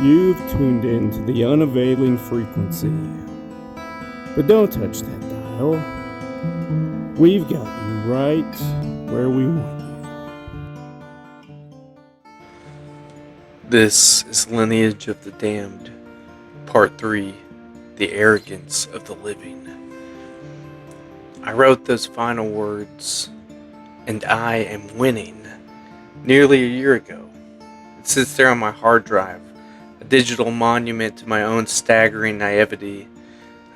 You've tuned in to the unavailing frequency. But don't touch that dial. We've got you right where we want you. This is Lineage of the Damned, Part 3, The Arrogance of the Living. I wrote those final words, "and I am winning," nearly a year ago. It sits there on my hard drive, a digital monument to my own staggering naivety.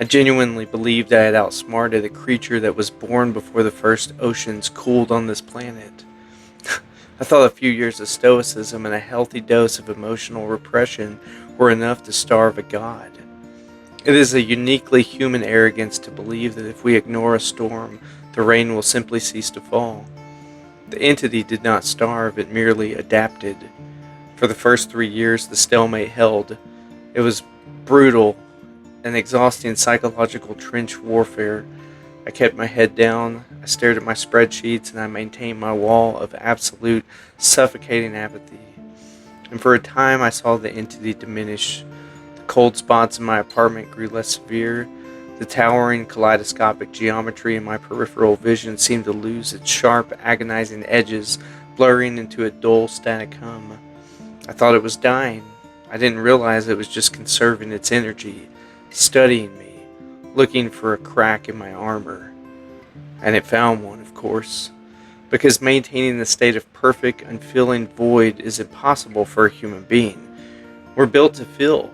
I genuinely believed I had outsmarted a creature that was born before the first oceans cooled on this planet. I thought a few years of stoicism and a healthy dose of emotional repression were enough to starve a god. It is a uniquely human arrogance to believe that if we ignore a storm, the rain will simply cease to fall. The entity did not starve, it merely adapted. For the first 3 years the stalemate held. It was brutal, an exhausting psychological trench warfare. I kept my head down, I stared at my spreadsheets, and I maintained my wall of absolute, suffocating apathy. And for a time I saw the entity diminish. The cold spots in my apartment grew less severe. The towering kaleidoscopic geometry in my peripheral vision seemed to lose its sharp, agonizing edges, blurring into a dull, static hum. I thought it was dying. I didn't realize it was just conserving its energy, studying me, looking for a crack in my armor. And it found one, of course, because maintaining the state of perfect, unfeeling void is impossible for a human being. We're built to feel.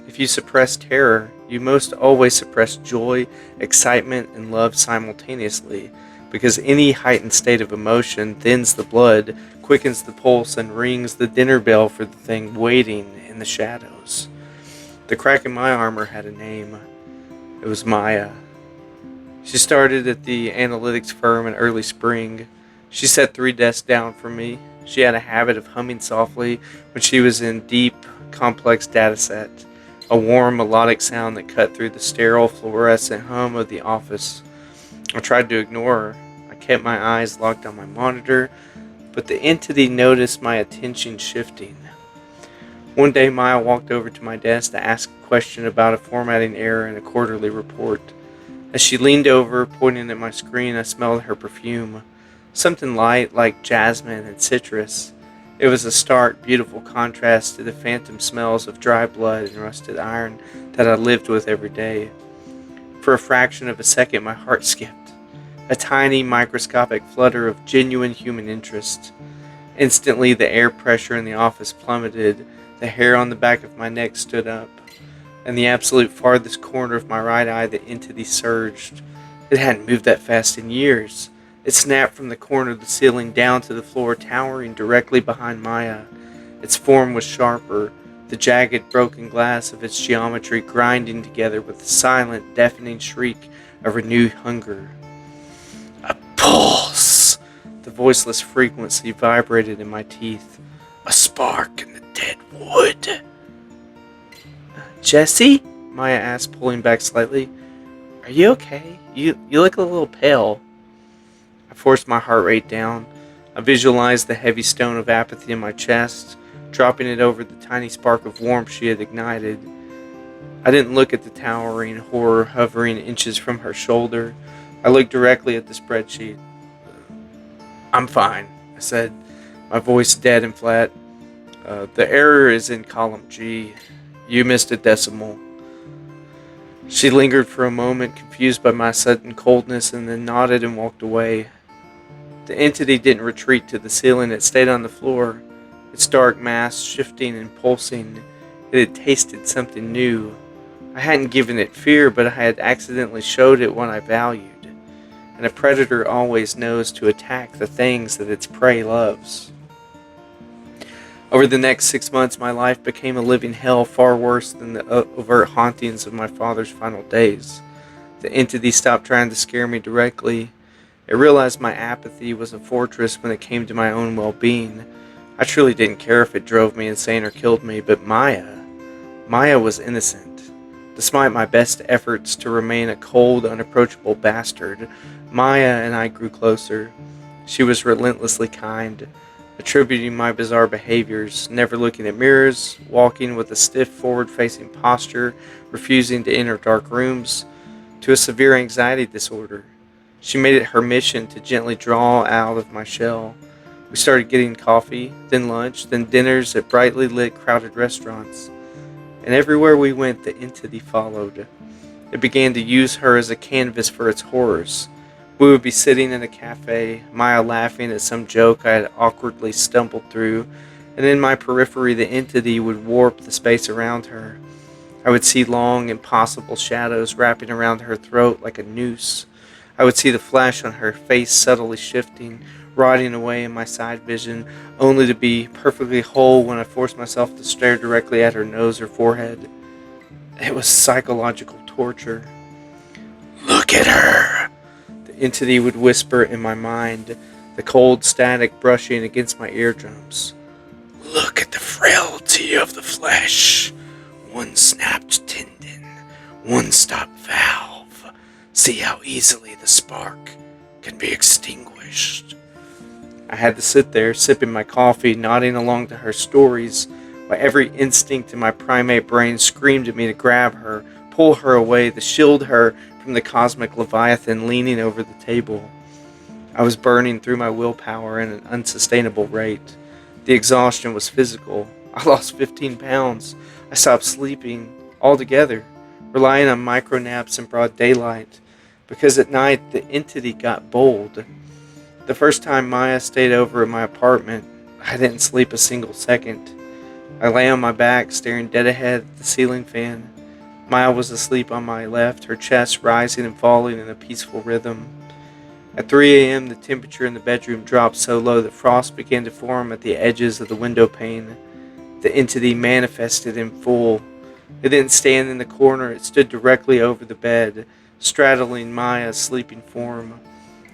If you suppress terror, you most always suppress joy, excitement, and love simultaneously, because any heightened state of emotion thins the blood, quickens the pulse, and rings the dinner bell for the thing waiting in the shadows. The crack in my armor had a name. It was Maya. She started at the analytics firm in early spring. She sat 3 desks down from me. She had a habit of humming softly when she was in deep, complex data set, a warm, melodic sound that cut through the sterile, fluorescent hum of the office. I tried to ignore her. I kept my eyes locked on my monitor, but the entity noticed my attention shifting. One day Maya walked over to my desk to ask a question about a formatting error in a quarterly report. As she leaned over, pointing at my screen, I smelled her perfume. Something light, like jasmine and citrus. It was a stark, beautiful contrast to the phantom smells of dry blood and rusted iron that I lived with every day. For a fraction of a second, my heart skipped. A tiny, microscopic flutter of genuine human interest. Instantly, the air pressure in the office plummeted. The hair on the back of my neck stood up. In the absolute farthest corner of my right eye, the entity surged. It hadn't moved that fast in years. It snapped from the corner of the ceiling down to the floor, towering directly behind Maya. Its form was sharper, the jagged, broken glass of its geometry grinding together with the silent, deafening shriek of renewed hunger. A pulse! The voiceless frequency vibrated in my teeth. A spark in the dead wood. "Jesse?" Maya asked, pulling back slightly. "Are you okay? You look a little pale." I forced my heart rate down. I visualized the heavy stone of apathy in my chest, dropping it over the tiny spark of warmth she had ignited. I didn't look at the towering horror hovering inches from her shoulder. I looked directly at the spreadsheet. "I'm fine," I said, my voice dead and flat. The error is in column G. You missed a decimal." She lingered for a moment, confused by my sudden coldness, and then nodded and walked away. The entity didn't retreat to the ceiling, it stayed on the floor, its dark mass shifting and pulsing. It had tasted something new. I hadn't given it fear, but I had accidentally showed it what I valued. And a predator always knows to attack the things that its prey loves. Over the next 6 months, my life became a living hell, far worse than the overt hauntings of my father's final days. The entity stopped trying to scare me directly. I realized my apathy was a fortress when it came to my own well-being. I truly didn't care if it drove me insane or killed me, but Maya was innocent. Despite my best efforts to remain a cold, unapproachable bastard, Maya and I grew closer. She was relentlessly kind, attributing my bizarre behaviors, never looking at mirrors, walking with a stiff forward-facing posture, refusing to enter dark rooms, to a severe anxiety disorder. She made it her mission to gently draw out of my shell. We started getting coffee, then lunch, then dinners at brightly lit, crowded restaurants. And everywhere we went, the entity followed. It began to use her as a canvas for its horrors. We would be sitting in a cafe, Maya laughing at some joke I had awkwardly stumbled through, and in my periphery the entity would warp the space around her. I would see long, impossible shadows wrapping around her throat like a noose. I would see the flesh on her face subtly shifting, rotting away in my side vision, only to be perfectly whole when I forced myself to stare directly at her nose or forehead. It was psychological torture. "Look at her," the entity would whisper in my mind, the cold static brushing against my eardrums. "Look at the frailty of the flesh. One snapped tendon, one stopped valve. See how easily the spark can be extinguished." I had to sit there, sipping my coffee, nodding along to her stories, while every instinct in my primate brain screamed at me to grab her, pull her away, to shield her from the cosmic leviathan leaning over the table. I was burning through my willpower at an unsustainable rate. The exhaustion was physical. I lost 15 pounds. I stopped sleeping altogether, relying on micro naps in broad daylight, because at night the entity got bold. The first time Maya stayed over at my apartment, I didn't sleep a single second. I lay on my back, staring dead ahead at the ceiling fan. Maya was asleep on my left, her chest rising and falling in a peaceful rhythm. At 3 a.m., the temperature in the bedroom dropped so low that frost began to form at the edges of the window pane. The entity manifested in full. It didn't stand in the corner, it stood directly over the bed, straddling Maya's sleeping form.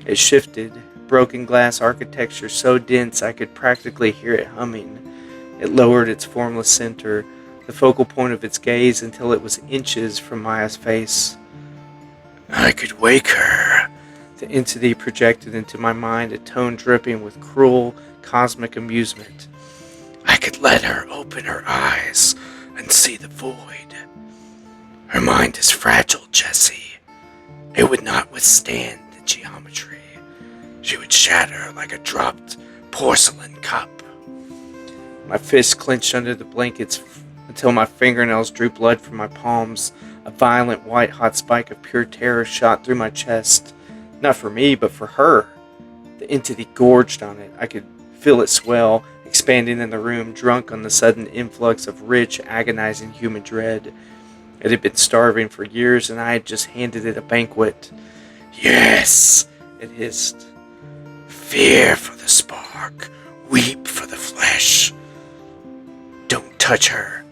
It shifted, broken glass architecture so dense I could practically hear it humming. It lowered its formless center, the focal point of its gaze, until it was inches from Maya's face. "I could wake her," the entity projected into my mind, a tone dripping with cruel, cosmic amusement. "I could let her open her eyes and see the void. Her mind is fragile, Jesse. It would not withstand the geometry. She would shatter like a dropped porcelain cup." My fists clenched under the blankets until my fingernails drew blood from my palms. A violent white-hot spike of pure terror shot through my chest. Not for me, but for her. The entity gorged on it. I could feel it swell, expanding in the room, drunk on the sudden influx of rich, agonizing human dread. It had been starving for years, and I had just handed it a banquet. "Yes," it hissed. "Fear for the spark. Weep for the flesh. Don't touch her,"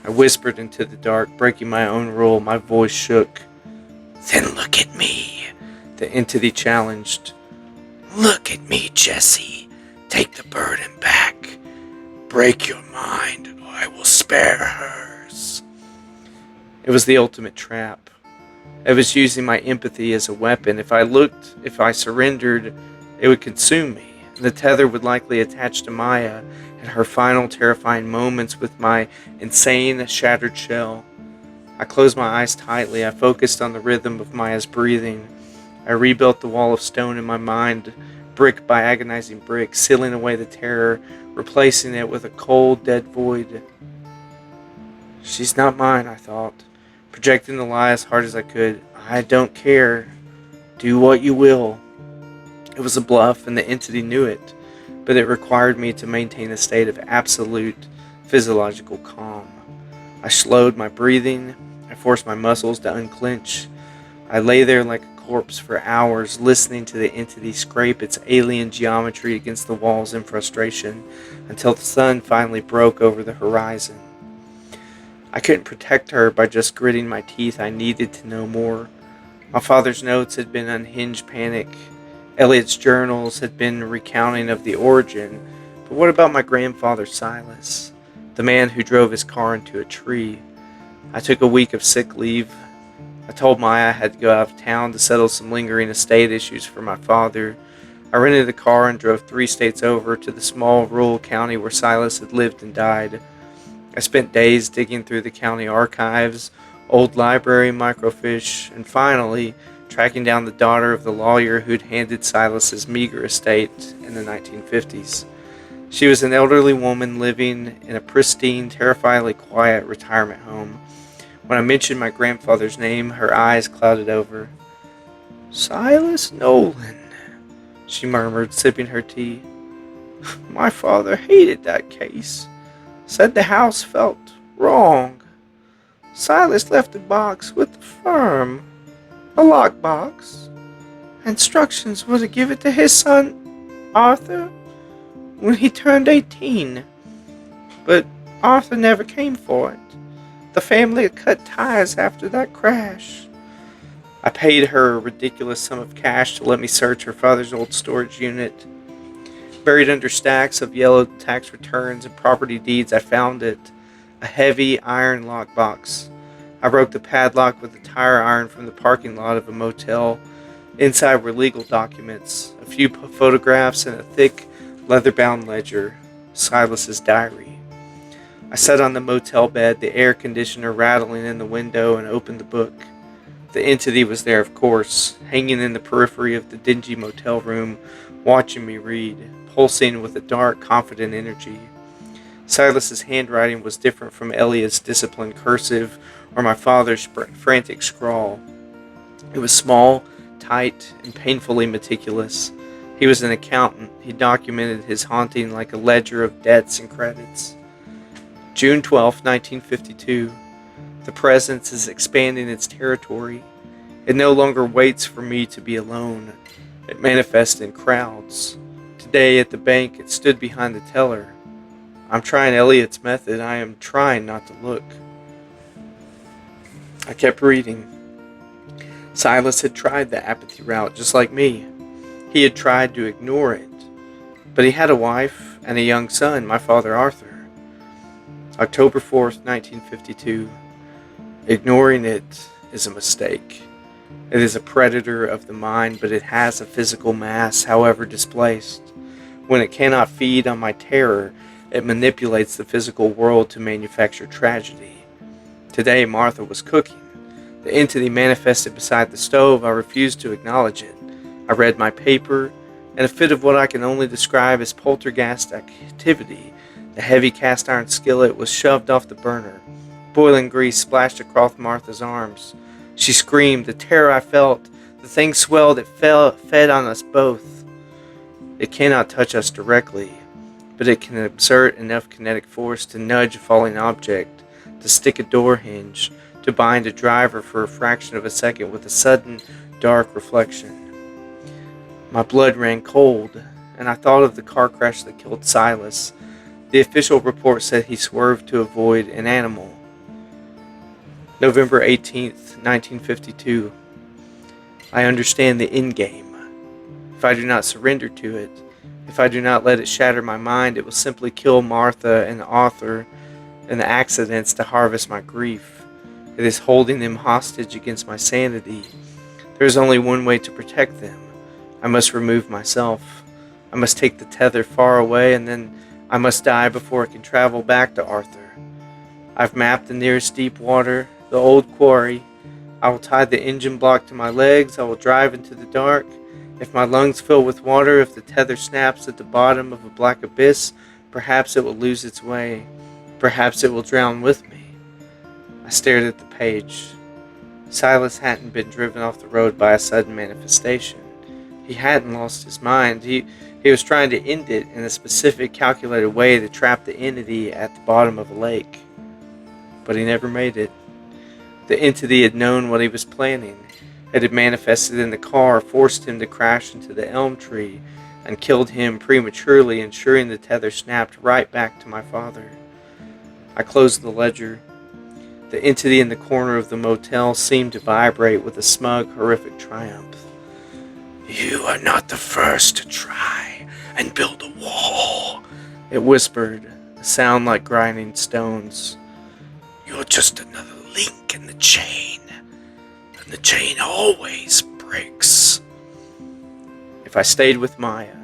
I whispered into the dark, breaking my own rule. My voice shook. "Then look at me," the entity challenged. "Look at me, Jesse. Take the burden back. Break your mind, or I will spare hers." It was the ultimate trap. I was using my empathy as a weapon. If I surrendered, it would consume me. The tether would likely attach to Maya in her final terrifying moments with my insane, shattered shell. I closed my eyes tightly. I focused on the rhythm of Maya's breathing. I rebuilt the wall of stone in my mind, brick by agonizing brick, sealing away the terror, replacing it with a cold, dead void. "She's not mine," I thought, projecting the lie as hard as I could. "I don't care. Do what you will." It was a bluff, and the entity knew it, but it required me to maintain a state of absolute physiological calm. I slowed my breathing. I forced my muscles to unclench. I lay there like a corpse for hours, listening to the entity scrape its alien geometry against the walls in frustration, until the sun finally broke over the horizon. I couldn't protect her by just gritting my teeth. I needed to know more. My father's notes had been unhinged panic. Elliot's journals had been recounting of the origin. But what about my grandfather Silas, the man who drove his car into a tree? I took a week of sick leave. I told Maya I had to go out of town to settle some lingering estate issues for my father. I rented a car and drove 3 states over to the small rural county where Silas had lived and died. I spent days digging through the county archives, old library microfiche, and finally tracking down the daughter of the lawyer who'd handed Silas's meager estate in the 1950s. She was an elderly woman living in a pristine, terrifyingly quiet retirement home. When I mentioned my grandfather's name, her eyes clouded over. "Silas Nolan," she murmured, sipping her tea. "My father hated that case. Said the house felt wrong. Silas left a box with the firm, a lockbox. Instructions were to give it to his son, Arthur, when he turned 18. But Arthur never came for it. The family had cut ties after that crash." I paid her a ridiculous sum of cash to let me search her father's old storage unit. Buried under stacks of yellow tax returns and property deeds, I found it. A heavy iron lockbox. I broke the padlock with a tire iron from the parking lot of a motel. Inside were legal documents, a few photographs, and a thick, leather-bound ledger, Silas's diary. I sat on the motel bed, the air conditioner rattling in the window, and opened the book. The entity was there, of course, hanging in the periphery of the dingy motel room, watching me read, pulsing with a dark, confident energy. Silas's handwriting was different from Elliot's disciplined cursive or my father's frantic scrawl. It was small, tight, and painfully meticulous. He was an accountant. He documented his haunting like a ledger of debts and credits. June 12, 1952. The presence is expanding its territory. It no longer waits for me to be alone. It manifests in crowds. Today at the bank, it stood behind the teller. I'm trying Elliot's method. I am trying not to look. I kept reading. Silas had tried the apathy route just like me. He had tried to ignore it. But he had a wife and a young son, my father Arthur. October 4th, 1952. Ignoring it is a mistake. It is a predator of the mind, but it has a physical mass, however displaced. When it cannot feed on my terror, it manipulates the physical world to manufacture tragedy. Today, Martha was cooking. The entity manifested beside the stove. I refused to acknowledge it. I read my paper. In a fit of what I can only describe as poltergeist activity, the heavy cast iron skillet was shoved off the burner. Boiling grease splashed across Martha's arms. She screamed. The terror I felt, the thing swelled, it fed on us both. It cannot touch us directly, but it can exert enough kinetic force to nudge a falling object, to stick a door hinge, to bind a driver for a fraction of a second with a sudden, dark reflection. My blood ran cold, and I thought of the car crash that killed Silas. The official report said he swerved to avoid an animal. November 18th, 1952. I understand the endgame. If I do not surrender to it, if I do not let it shatter my mind, it will simply kill Martha and Arthur and the accidents to harvest my grief. It is holding them hostage against my sanity. There is only one way to protect them. I must remove myself. I must take the tether far away, and then I must die before it can travel back to Arthur. I've mapped the nearest deep water, the old quarry. I will tie the engine block to my legs. I will drive into the dark. If my lungs fill with water, if the tether snaps at the bottom of a black abyss, perhaps it will lose its way. Perhaps it will drown with me. I stared at the page. Silas hadn't been driven off the road by a sudden manifestation. He hadn't lost his mind. He was trying to end it in a specific, calculated way to trap the entity at the bottom of a lake. But he never made it. The entity had known what he was planning. It had manifested in the car, forced him to crash into the elm tree, and killed him prematurely, ensuring the tether snapped right back to my father. I closed the ledger. The entity in the corner of the motel seemed to vibrate with a smug, horrific triumph. "You are not the first to try and build a wall," it whispered, a sound like grinding stones. "You're just another link in the chain, and the chain always breaks. If I stayed with Maya,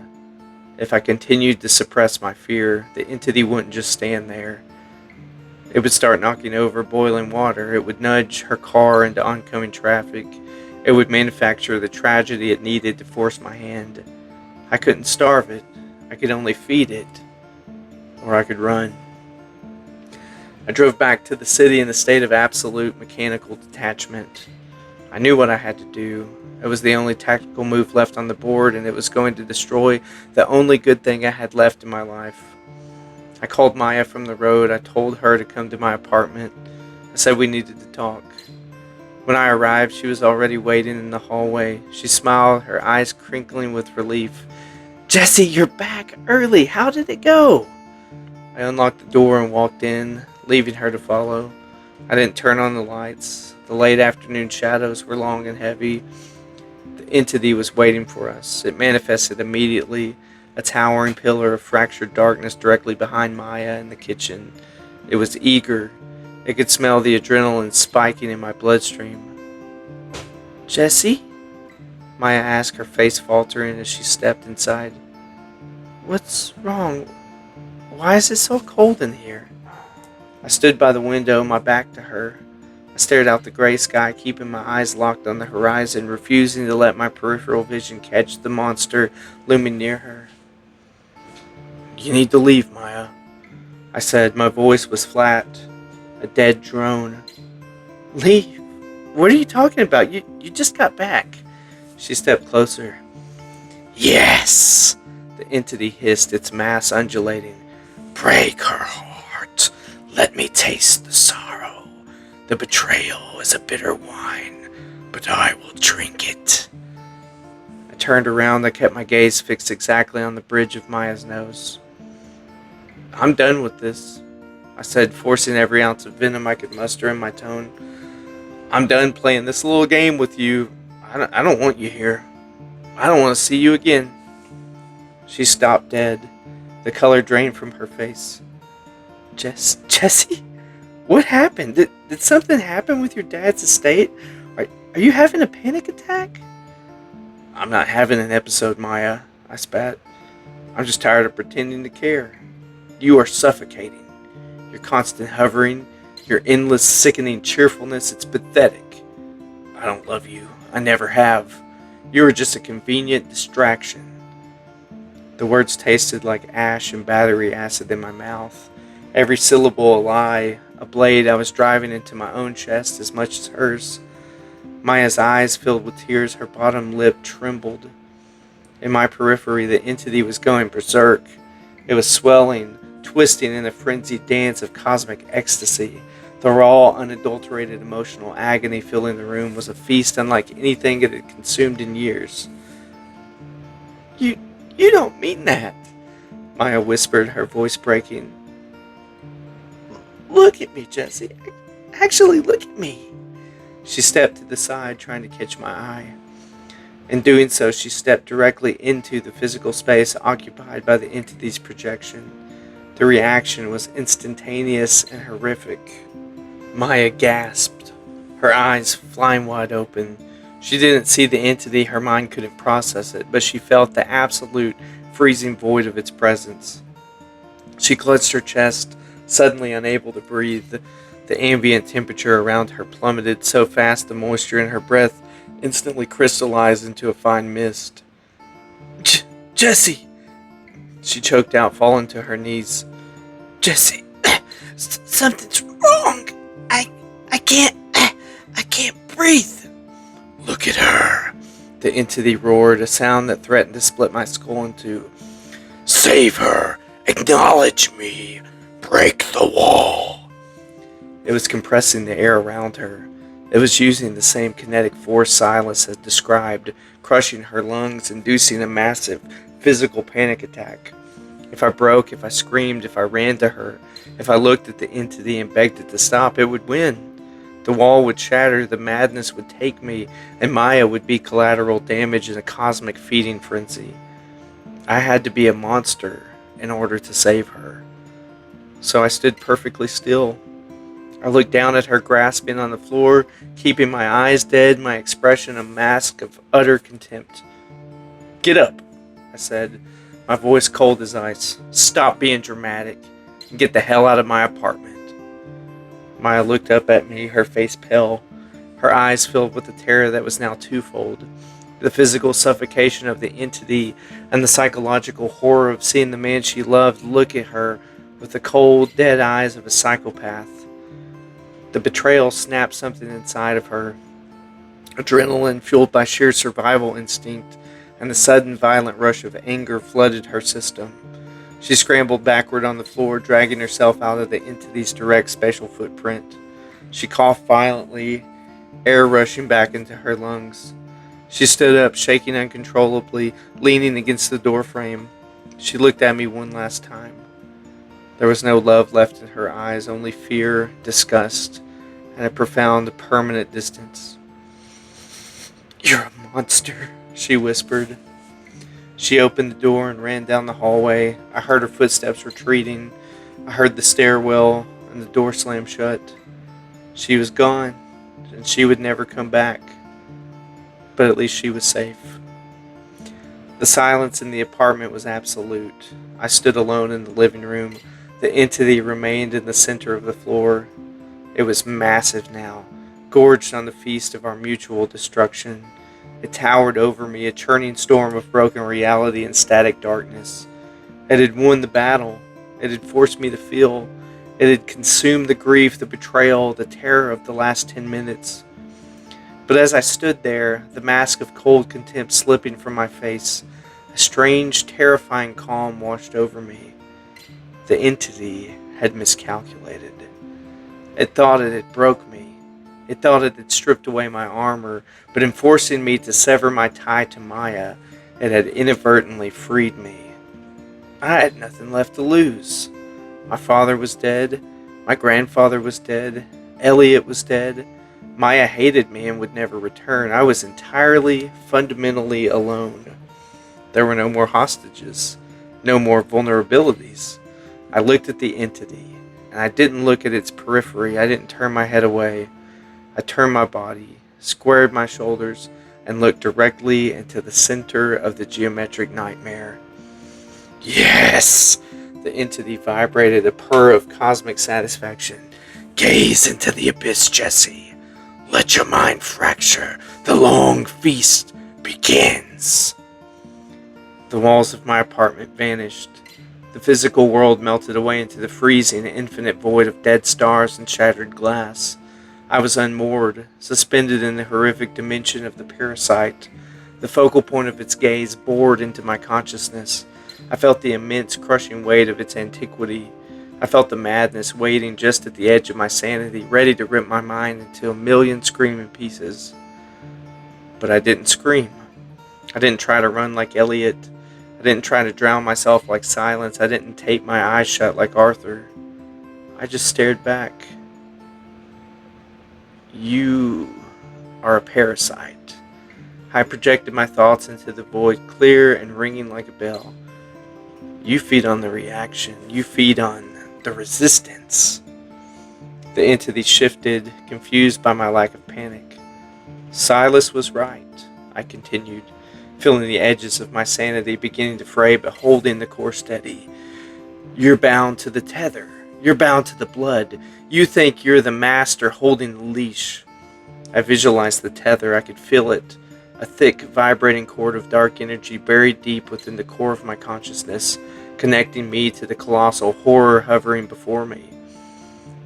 if I continued to suppress my fear, the entity wouldn't just stand there. It would start knocking over boiling water. It would nudge her car into oncoming traffic. It would manufacture the tragedy it needed to force my hand. I couldn't starve it. I could only feed it. Or I could run. I drove back to the city in a state of absolute mechanical detachment. I knew what I had to do. It was the only tactical move left on the board, and it was going to destroy the only good thing I had left in my life. I called Maya from the road. I told her to come to my apartment. I said we needed to talk. When I arrived, she was already waiting in the hallway. She smiled, her eyes crinkling with relief. "Jesse, you're back early. How did it go?" I unlocked the door and walked in, leaving her to follow. I didn't turn on the lights. The late afternoon shadows were long and heavy. The entity was waiting for us. It manifested immediately, a towering pillar of fractured darkness directly behind Maya in the kitchen. It was eager. It could smell the adrenaline spiking in my bloodstream. "Jesse?" Maya asked, her face faltering as she stepped inside. "What's wrong? Why is it so cold in here?" I stood by the window, my back to her. I stared out the gray sky, keeping my eyes locked on the horizon, refusing to let my peripheral vision catch the monster looming near her. "You need to leave, Maya," I said. My voice was flat, a dead drone. "Leave? What are you talking about? You just got back." She stepped closer. "Yes," the entity hissed, its mass undulating. "Break her heart. Let me taste the sorrow. The betrayal is a bitter wine, but I will drink it." I turned around. I kept my gaze fixed exactly on the bridge of Maya's nose. "I'm done with this," I said, forcing every ounce of venom I could muster in my tone. "I'm done playing this little game with you. I don't want you here. I don't want to see you again." She stopped dead. The color drained from her face. Jesse? What happened? Did something happen with your dad's estate? Are you having a panic attack?" "I'm not having an episode, Maya," I spat. "I'm just tired of pretending to care. You are suffocating. Your constant hovering, your endless sickening cheerfulness, it's pathetic. I don't love you. I never have. You are just a convenient distraction." The words tasted like ash and battery acid in my mouth. Every syllable a lie, a blade I was driving into my own chest as much as hers. Maya's eyes filled with tears, her bottom lip trembled. In my periphery, the entity was going berserk. It was swelling, twisting in a frenzied dance of cosmic ecstasy. The raw, unadulterated emotional agony filling the room was a feast unlike anything it had consumed in years. You don't mean that," Maya whispered, her voice breaking. "Look at me, Jesse. Actually, look at me." She stepped to the side, trying to catch my eye. In doing so, she stepped directly into the physical space occupied by the entity's projection. The reaction was instantaneous and horrific. Maya gasped, her eyes flying wide open. She didn't see the entity, her mind couldn't process it, but she felt the absolute freezing void of its presence. She clutched her chest, suddenly unable to breathe. The ambient temperature around her plummeted so fast the moisture in her breath instantly crystallized into a fine mist. Jesse! She choked out, falling to her knees. "Jesse, something's wrong. I can't breathe." "Look at her," the entity roared, a sound that threatened to split my skull in two. "Save her. Acknowledge me. Break the wall." It was compressing the air around her. It was using the same kinetic force Silas had described, crushing her lungs, inducing a massive physical panic attack. If I broke, if I screamed, if I ran to her, if I looked at the entity and begged it to stop, it would win. The wall would shatter, the madness would take me, and Maya would be collateral damage in a cosmic feeding frenzy. I had to be a monster in order to save her. So I stood perfectly still. I looked down at her grasping on the floor, keeping my eyes dead, my expression a mask of utter contempt. Get up, I said, my voice cold as ice. Stop being dramatic and get the hell out of my apartment. Maya looked up at me, her face pale, her eyes filled with a terror that was now twofold. The physical suffocation of the entity and the psychological horror of seeing the man she loved look at her with the cold, dead eyes of a psychopath. The betrayal snapped something inside of her. Adrenaline fueled by sheer survival instinct and the sudden violent rush of anger flooded her system. She scrambled backward on the floor, dragging herself out of the entity's direct spatial footprint. She coughed violently, air rushing back into her lungs. She stood up, shaking uncontrollably, leaning against the doorframe. She looked at me one last time. There was no love left in her eyes, only fear, disgust, and a profound, permanent distance. "You're a monster," she whispered. She opened the door and ran down the hallway. I heard her footsteps retreating. I heard the stairwell and the door slam shut. She was gone, and she would never come back. But at least she was safe. The silence in the apartment was absolute. I stood alone in the living room. The entity remained in the center of the floor. It was massive now, gorged on the feast of our mutual destruction. It towered over me, a churning storm of broken reality and static darkness. It had won the battle. It had forced me to feel. It had consumed the grief, the betrayal, the terror of the last 10 minutes. But as I stood there, the mask of cold contempt slipping from my face, a strange, terrifying calm washed over me. The entity had miscalculated. It thought it had broke me. It thought it had stripped away my armor, but in forcing me to sever my tie to Maya, it had inadvertently freed me. I had nothing left to lose. My father was dead. My grandfather was dead. Elliot was dead. Maya hated me and would never return. I was entirely, fundamentally alone. There were no more hostages, no more vulnerabilities. I looked at the entity, and I didn't look at its periphery. I didn't turn my head away. I turned my body, squared my shoulders, and looked directly into the center of the geometric nightmare. Yes! The entity vibrated, a purr of cosmic satisfaction. Gaze into the abyss, Jesse. Let your mind fracture. The long feast begins. The walls of my apartment vanished. The physical world melted away into the freezing, infinite void of dead stars and shattered glass. I was unmoored, suspended in the horrific dimension of the parasite. The focal point of its gaze bored into my consciousness. I felt the immense, crushing weight of its antiquity. I felt the madness waiting just at the edge of my sanity, ready to rip my mind into a million screaming pieces. But I didn't scream. I didn't try to run like Elliot. I didn't try to drown myself like Silence. I didn't tape my eyes shut like Arthur. I just stared back. You are a parasite. I projected my thoughts into the void, clear and ringing like a bell. You feed on the reaction. You feed on the resistance. The entity shifted, confused by my lack of panic. Silas was right, I continued, feeling the edges of my sanity beginning to fray but holding the core steady. You're bound to the tether. You're bound to the blood. You think you're the master holding the leash. I visualized the tether. I could feel it. A thick, vibrating cord of dark energy buried deep within the core of my consciousness, connecting me to the colossal horror hovering before me.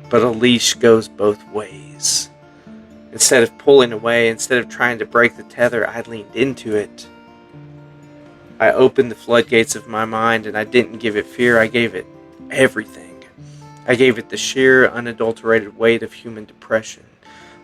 But a leash goes both ways. Instead of pulling away, instead of trying to break the tether, I leaned into it. I opened the floodgates of my mind, and I didn't give it fear. I gave it everything. I gave it the sheer, unadulterated weight of human depression.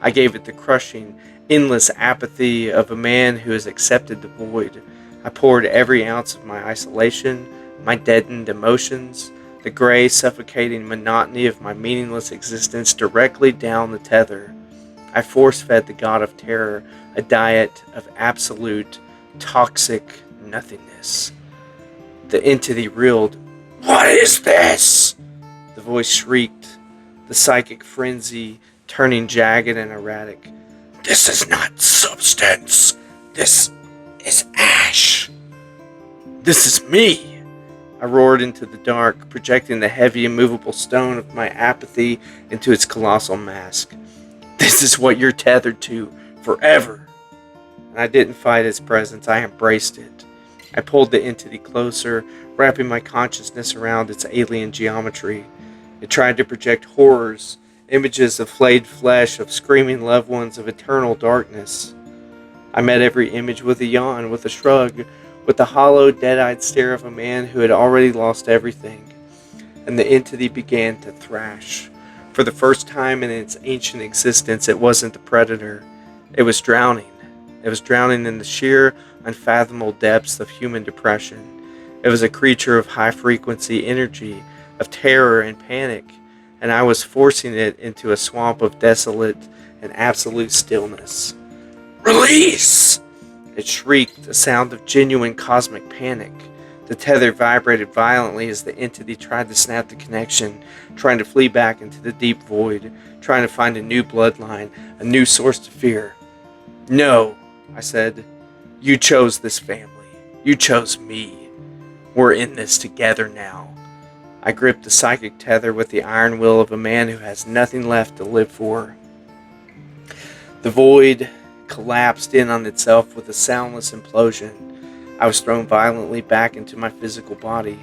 I gave it the crushing, endless apathy of a man who has accepted the void. I poured every ounce of my isolation, my deadened emotions, the gray, suffocating monotony of my meaningless existence directly down the tether. I force-fed the god of terror a diet of absolute, toxic nothingness. The entity reeled. What is this? The voice shrieked, the psychic frenzy turning jagged and erratic. This is not substance. This is ash. This is me! I roared into the dark, projecting the heavy, immovable stone of my apathy into its colossal mask. This is what you're tethered to forever. And I didn't fight its presence, I embraced it. I pulled the entity closer, wrapping my consciousness around its alien geometry. It tried to project horrors, images of flayed flesh, of screaming loved ones, of eternal darkness. I met every image with a yawn, with a shrug, with the hollow, dead-eyed stare of a man who had already lost everything. And the entity began to thrash. For the first time in its ancient existence, it wasn't the predator. It was drowning. It was drowning in the sheer, unfathomable depths of human depression. It was a creature of high-frequency energy, of terror and panic, and I was forcing it into a swamp of desolate and absolute stillness. Release! It shrieked, a sound of genuine cosmic panic. The tether vibrated violently as the entity tried to snap the connection, trying to flee back into the deep void, trying to find a new bloodline, a new source to fear. No, I said. You chose this family. You chose me. We're in this together now. I gripped the psychic tether with the iron will of a man who has nothing left to live for. The void collapsed in on itself with a soundless implosion. I was thrown violently back into my physical body.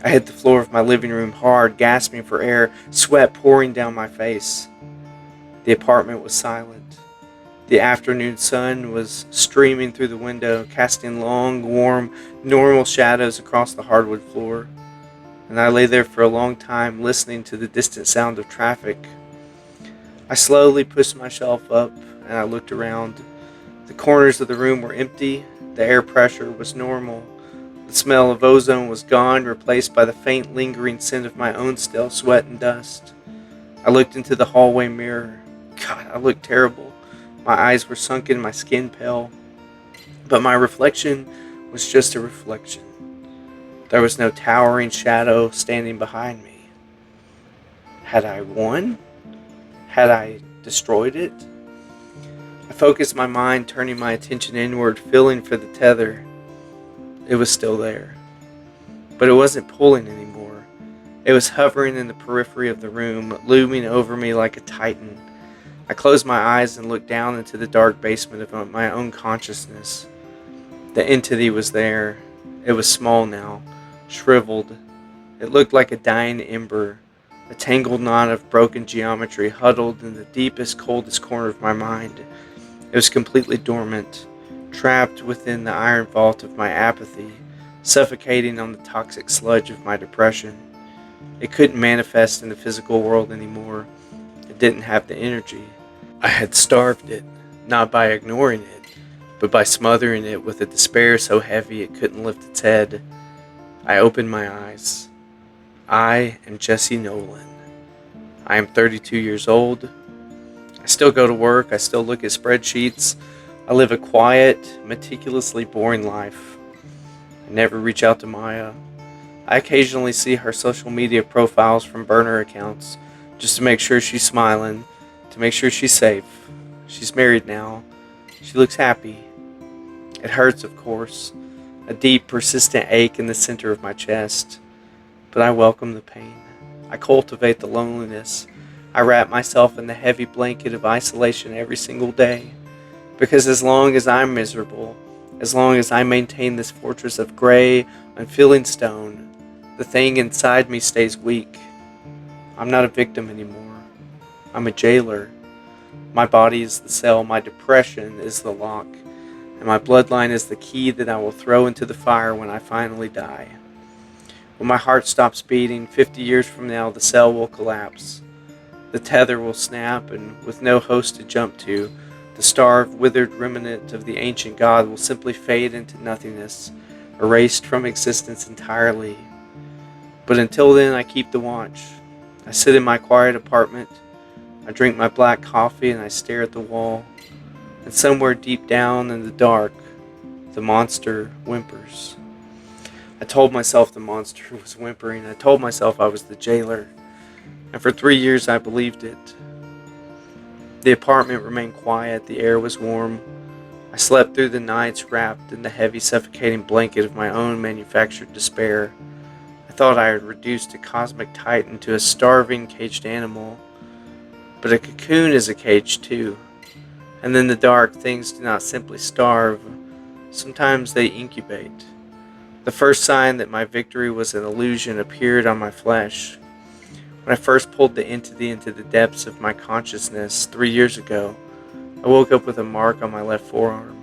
I hit the floor of my living room hard, gasping for air, sweat pouring down my face. The apartment was silent. The afternoon sun was streaming through the window, casting long, warm, normal shadows across the hardwood floor. And I lay there for a long time, listening to the distant sound of traffic. I slowly pushed myself up, and I looked around. The corners of the room were empty, the air pressure was normal, the smell of ozone was gone, replaced by the faint lingering scent of my own stale sweat and dust. I looked into the hallway mirror. God, I looked terrible. My eyes were sunken, my skin pale. But my reflection was just a reflection. There was no towering shadow standing behind me. Had I won? Had I destroyed it? I focused my mind, turning my attention inward, feeling for the tether. It was still there. But it wasn't pulling anymore. It was hovering in the periphery of the room, looming over me like a titan. I closed my eyes and looked down into the dark basement of my own consciousness. The entity was there. It was small now, shriveled. It looked like a dying ember, a tangled knot of broken geometry huddled in the deepest, coldest corner of my mind. It was completely dormant, trapped within the iron vault of my apathy, suffocating on the toxic sludge of my depression. It couldn't manifest in the physical world anymore. It didn't have the energy. I had starved it, not by ignoring it, but by smothering it with a despair so heavy it couldn't lift its head. I opened my eyes. I am Jesse Nolan. I am 32 years old. I still go to work. I still look at spreadsheets. I live a quiet, meticulously boring life. I never reach out to Maya. I occasionally see her social media profiles from burner accounts, just to make sure she's smiling, to make sure she's safe. She's married now. She looks happy. It hurts, of course, a deep, persistent ache in the center of my chest. But I welcome the pain. I cultivate the loneliness. I wrap myself in the heavy blanket of isolation every single day. Because as long as I'm miserable, as long as I maintain this fortress of gray, unfeeling stone, the thing inside me stays weak. I'm not a victim anymore. I'm a jailer. My body is the cell, my depression is the lock, and my bloodline is the key that I will throw into the fire when I finally die. When my heart stops beating, 50 years from now, the cell will collapse. The tether will snap, and with no host to jump to, the starved, withered remnant of the ancient god will simply fade into nothingness, erased from existence entirely. But until then, I keep the watch. I sit in my quiet apartment, I drink my black coffee, and I stare at the wall. And somewhere deep down in the dark, the monster whimpers. I told myself the monster was whimpering. I told myself I was the jailer. And for 3 years I believed it. The apartment remained quiet, the air was warm. I slept through the nights wrapped in the heavy, suffocating blanket of my own manufactured despair. I thought I had reduced a cosmic titan to a starving, caged animal. But a cocoon is a cage too. And in the dark, things do not simply starve. Sometimes they incubate. The first sign that my victory was an illusion appeared on my flesh. When I first pulled the entity into the depths of my consciousness 3 years ago, I woke up with a mark on my left forearm.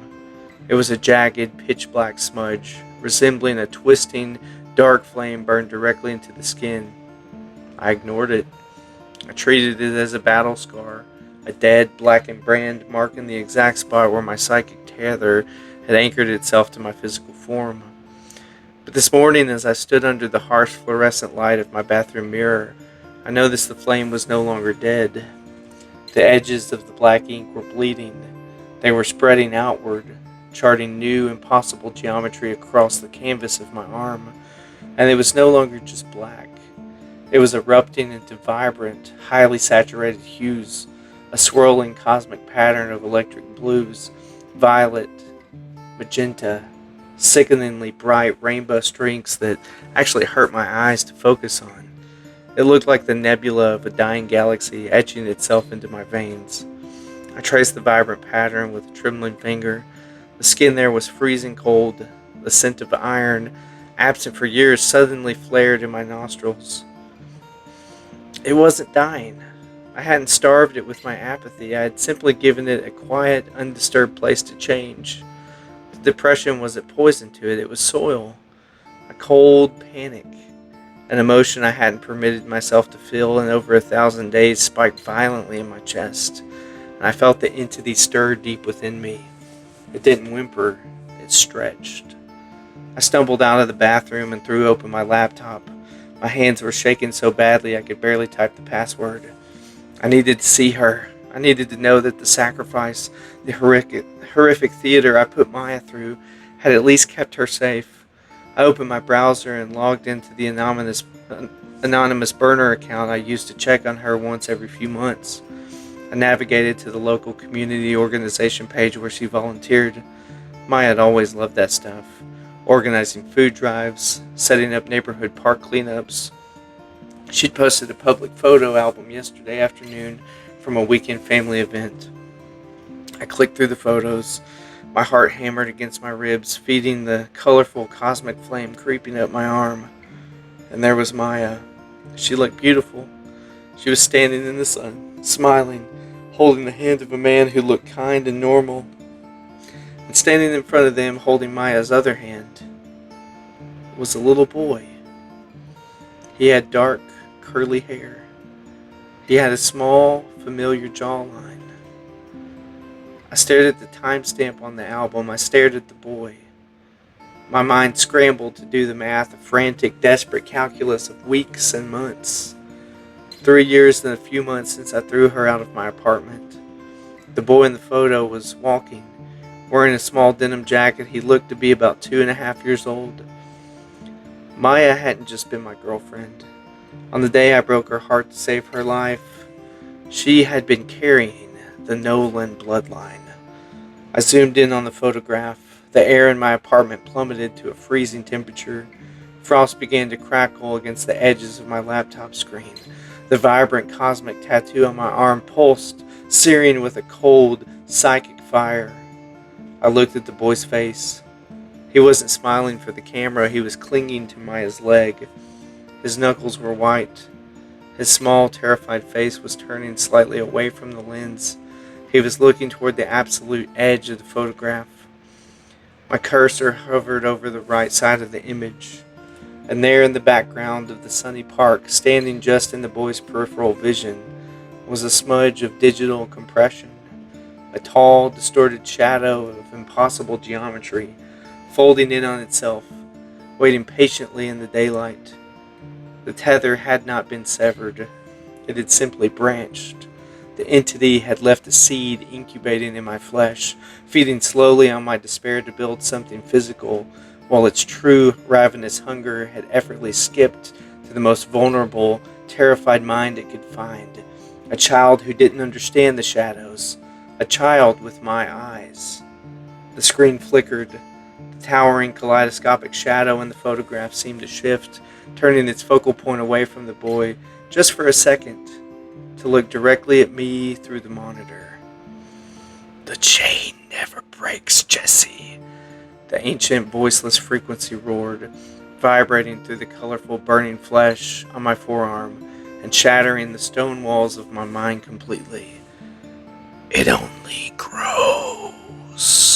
It was a jagged, pitch-black smudge, resembling a twisting, dark flame burned directly into the skin. I ignored it. I treated it as a battle scar, a dead, blackened brand marking the exact spot where my psychic tether had anchored itself to my physical form. But this morning, as I stood under the harsh fluorescent light of my bathroom mirror, I noticed the flame was no longer dead. The edges of the black ink were bleeding. They were spreading outward, charting new, impossible geometry across the canvas of my arm. And it was no longer just black. It was erupting into vibrant, highly saturated hues, a swirling cosmic pattern of electric blues, violet, magenta, sickeningly bright rainbow streaks that actually hurt my eyes to focus on. It looked like the nebula of a dying galaxy etching itself into my veins. I traced the vibrant pattern with a trembling finger. The skin there was freezing cold. The scent of iron, absent for years, suddenly flared in my nostrils. It wasn't dying. I hadn't starved it with my apathy. I had simply given it a quiet, undisturbed place to change. The depression wasn't poison to it. It was soil. A cold panic. An emotion I hadn't permitted myself to feel in over 1,000 days spiked violently in my chest, and I felt the entity stir deep within me. It didn't whimper, it stretched. I stumbled out of the bathroom and threw open my laptop. My hands were shaking so badly I could barely type the password. I needed to see her. I needed to know that the sacrifice, the horrific theater I put Maya through, had at least kept her safe. I opened my browser and logged into the anonymous burner account I used to check on her once every few months. I navigated to the local community organization page where she volunteered. Maya had always loved that stuff. Organizing food drives, setting up neighborhood park cleanups. She'd posted a public photo album yesterday afternoon from a weekend family event. I clicked through the photos. My heart hammered against my ribs, feeding the colorful cosmic flame creeping up my arm. And there was Maya. She looked beautiful. She was standing in the sun, smiling, holding the hand of a man who looked kind and normal. And standing in front of them, holding Maya's other hand, was a little boy. He had dark, curly hair. He had a small, familiar jawline. I stared at the timestamp on the album. I stared at the boy. My mind scrambled to do the math, a frantic, desperate calculus of weeks and months. 3 years and a few months since I threw her out of my apartment. The boy in the photo was walking, wearing a small denim jacket. He looked to be about 2.5 years old. Maya hadn't just been my girlfriend. On the day I broke her heart to save her life, she had been carrying the Nolan bloodline. I zoomed in on the photograph. The air in my apartment plummeted to a freezing temperature. Frost began to crackle against the edges of my laptop screen. The vibrant cosmic tattoo on my arm pulsed, searing with a cold, psychic fire. I looked at the boy's face. He wasn't smiling for the camera. He was clinging to Maya's leg. His knuckles were white. His small, terrified face was turning slightly away from the lens. He was looking toward the absolute edge of the photograph. My cursor hovered over the right side of the image, and there in the background of the sunny park, standing just in the boy's peripheral vision, was a smudge of digital compression, a tall, distorted shadow of impossible geometry, folding in on itself, waiting patiently in the daylight. The tether had not been severed. It had simply branched. The entity had left a seed incubating in my flesh, feeding slowly on my despair to build something physical, while its true ravenous hunger had effortlessly skipped to the most vulnerable, terrified mind it could find. A child who didn't understand the shadows. A child with my eyes. The screen flickered. The towering kaleidoscopic shadow in the photograph seemed to shift, turning its focal point away from the boy just for a second to look directly at me through the monitor. "The chain never breaks, Jesse," the ancient voiceless frequency roared, vibrating through the colorful burning flesh on my forearm and shattering the stone walls of my mind completely. "It only grows."